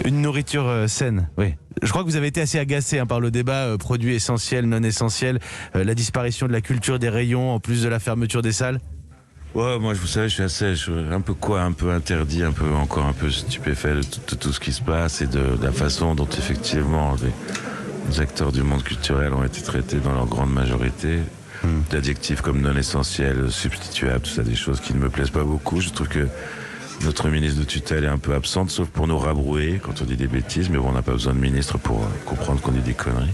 Une nourriture saine, oui. Je crois que vous avez été assez agacé par le débat produits essentiels, non essentiels, la disparition de la culture des rayons en plus de la fermeture des salles. Ouais, moi, vous savez, je suis un peu interdit, encore un peu stupéfait de tout ce qui se passe et de la façon dont effectivement les acteurs du monde culturel ont été traités dans leur grande majorité. D'adjectifs comme non essentiels, substituables, tout ça, des choses qui ne me plaisent pas beaucoup. Je trouve que notre ministre de tutelle est un peu absente, sauf pour nous rabrouer quand on dit des bêtises, mais bon, on n'a pas besoin de ministre pour comprendre qu'on dit des conneries.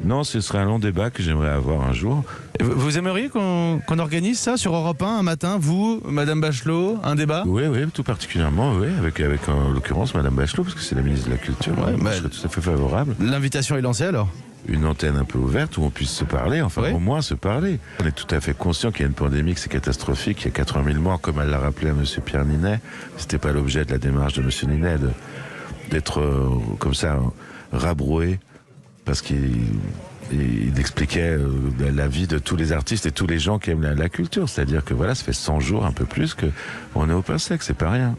Non, ce serait un long débat que j'aimerais avoir un jour. Et vous aimeriez qu'on organise ça sur Europe 1 un matin, vous, Madame Bachelot, un débat? Oui, tout particulièrement, oui, avec en l'occurrence Madame Bachelot, parce que c'est la ministre de la Culture. Ouais, je serais tout à fait favorable. L'invitation est lancée alors? Une antenne un peu ouverte où on puisse se parler, au moins se parler. On est tout à fait conscient qu'il y a une pandémie, que c'est catastrophique, il y a 80 000 morts, comme elle l'a rappelé à M. Pierre Ninet. C'était pas l'objet de la démarche de M. Ninet d'être comme ça rabroué, parce qu'il expliquait la vie de tous les artistes et tous les gens qui aiment la culture. C'est-à-dire que voilà, ça fait 100 jours, un peu plus, qu'on est au pain sec, c'est pas rien.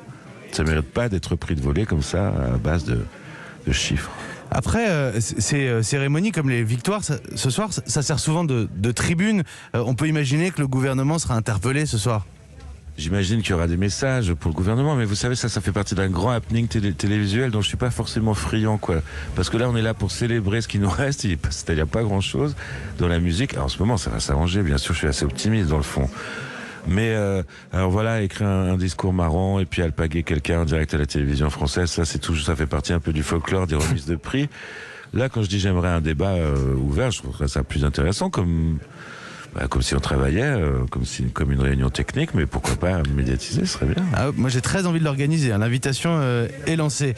Ça mérite pas d'être pris de voler comme ça, à base de chiffres. Après, ces cérémonies comme les victoires, ce soir, ça sert souvent de tribune. On peut imaginer que le gouvernement sera interpellé ce soir. J'imagine qu'il y aura des messages pour le gouvernement, mais vous savez, ça fait partie d'un grand happening télévisuel dont je suis pas forcément friand, quoi. Parce que là, on est là pour célébrer ce qui nous reste, c'est-à-dire pas grand-chose dans la musique. Alors, en ce moment, ça va s'arranger, bien sûr, je suis assez optimiste dans le fond. Mais alors voilà, écrire un discours marrant et puis alpaguer quelqu'un en direct à la télévision française, ça fait partie un peu du folklore des remises de prix. Là, quand je dis j'aimerais un débat ouvert, je trouverais ça plus intéressant, comme si on travaillait, comme une réunion technique, mais pourquoi pas médiatiser, ce serait bien. Moi j'ai très envie de l'organiser, l'invitation est lancée.